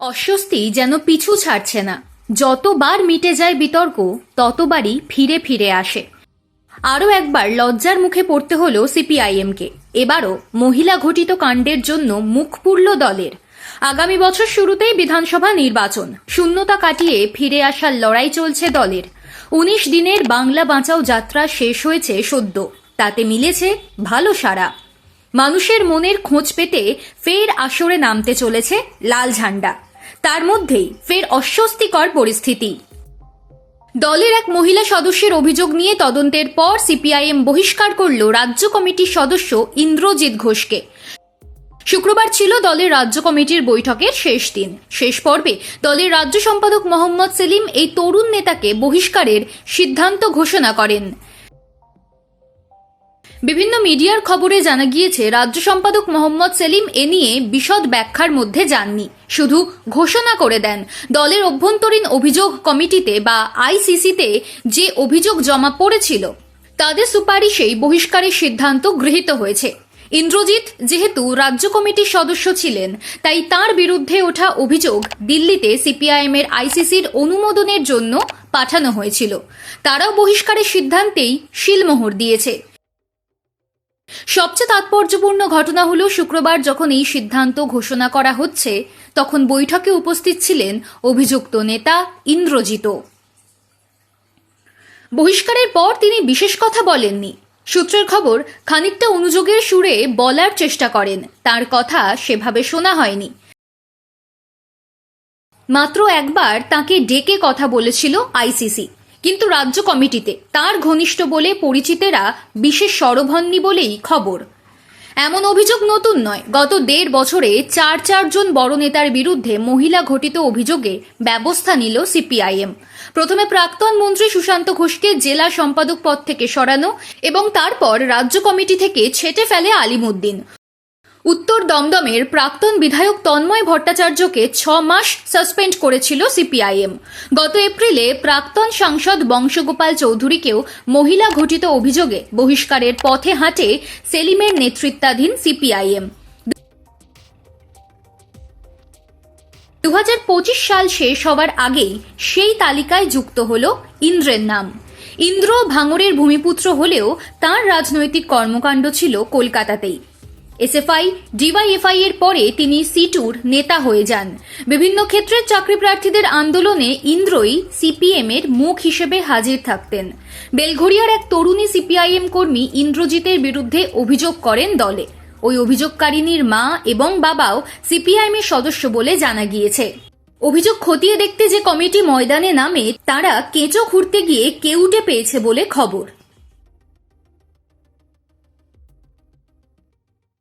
অস্বস্তি যেন পিছু ছাড়ছে না। যতবার মিটে যায় বিতর্ক, ততবারই ফিরে ফিরে আসে। আরও একবার লজ্জার মুখে পড়তে হলো সিপিআইএমকে। এবারও মহিলা ঘটিত কাণ্ডের জন্য মুখ পুড়ল দলের। আগামী বছর শুরুতেই বিধানসভা নির্বাচন, শূন্যতা কাটিয়ে ফিরে আসার লড়াই চলছে দলের। ১৯ দিনের বাংলা বাঁচাও যাত্রা শেষ হয়েছে সদ্য, তাতে মিলেছে ভালো সাড়া। মানুষের মনের খোঁজ পেতে ফের আসরে নামতে চলেছে লাল ঝান্ডা। তার মধ্যেই ফের অস্বস্তিকর পরিস্থিতি। দলের এক মহিলা সদস্যের অভিযোগ নিয়ে তদন্তের পর সিপিআইএম বহিষ্কার করল রাজ্য কমিটির সদস্য ইন্দ্রজিৎ ঘোষকে। শুক্রবার ছিল দলের রাজ্য কমিটির বৈঠকের শেষ দিন। শেষ পর্বে দলের রাজ্য সম্পাদক মোহাম্মদ সেলিম এই তরুণ নেতাকে বহিষ্কারের সিদ্ধান্ত ঘোষণা করেন। বিভিন্ন মিডিয়ার খবরে জানা গিয়েছে, রাজ্য সম্পাদক মোহাম্মদ সেলিম এ নিয়ে বিশদ ব্যাখ্যার মধ্যে যাননি, শুধু ঘোষণা করে দেন দলের অভ্যন্তরীণ অভিযোগ কমিটিতে বা আইসিসিতে যে অভিযোগ জমা পড়েছিল তাদের সুপারিশেই বহিষ্কারের সিদ্ধান্ত গৃহীত হয়েছে। ইন্দ্রজিৎ যেহেতু রাজ্য কমিটির সদস্য ছিলেন, তাই তার বিরুদ্ধে ওঠা অভিযোগ দিল্লিতে সিপিআইএম এর আইসিসির অনুমোদনের জন্য পাঠানো হয়েছিল। তারাও বহিষ্কারের সিদ্ধান্তেই শিলমোহর দিয়েছে। সবচেয়ে তাৎপর্যপূর্ণ ঘটনা হলো, শুক্রবার যখন এই সিদ্ধান্ত ঘোষণা করা হচ্ছে, তখন বৈঠকে উপস্থিত ছিলেন অভিযুক্ত নেতা ইন্দ্রজিৎও। বহিষ্কারের পর তিনি বিশেষ কথা বলেননি। সূত্রের খবর, খানিকটা অনুযোগের সুরে বলার চেষ্টা করেন, তার কথা সেভাবে শোনা হয়নি। মাত্র একবার তাকে ডেকে কথা বলেছিল আইসিসি, কিন্তু রাজ্য কমিটিতে তার ঘনিষ্ঠ বলে পরিচিতেরা বিশেষ সরব হননি বলেই খবর। এমন অভিযোগ নতুন নয়। গত ১.৫ বছরে চারজন বড় নেতার বিরুদ্ধে মহিলা ঘটিত অভিযোগে ব্যবস্থা নিল সিপিআইএম। প্রথমে প্রাক্তন মন্ত্রী সুশান্ত ঘোষকে জেলা সম্পাদক পদ থেকে সরানো এবং তারপর রাজ্য কমিটি থেকে ছেঁটে ফেলে আলিমুদ্দিন। উত্তর দমদমের প্রাক্তন বিধায়ক তন্ময় ভট্টাচার্যকে ৬ মাস সাসপেন্ড করেছিল সিপিআইএম। গত এপ্রিলে প্রাক্তন সাংসদ বংশগোপাল চৌধুরীকেও মহিলা ঘটিত অভিযোগে বহিষ্কারের পথে হাঁটে সেলিমের নেতৃত্বাধীন সিপিআইএম। ২০২৫ সাল শেষ হওয়ার আগেই সেই তালিকায় যুক্ত হল ইন্দ্রের নাম। ইন্দ্র ভাঙড়ের ভূমিপুত্র হলেও তার রাজনৈতিক কর্মকাণ্ড ছিল কলকাতাতেই। এসএফআই, ডিওয়াইএফআই এর পরে তিনি সিটুর নেতা হয়ে যান। বিভিন্ন ক্ষেত্রের চাকরি প্রার্থীদের আন্দোলনে ইন্দ্রই সিপিএম এর মুখ হিসেবে হাজির থাকতেন। বেলঘরিয়ার এক তরুণী সিপিআইএম কর্মী ইন্দ্রজিতের বিরুদ্ধে অভিযোগ করেন দলে। ওই অভিযোগকারিনীর মা এবং বাবাও সিপিআইএম এর সদস্য বলে জানা গিয়েছে। অভিযোগ খতিয়ে দেখতে যে কমিটি ময়দানে নামে, তারা কেঁচো খুঁড়তে গিয়ে কেউটে পেয়েছে বলে খবর।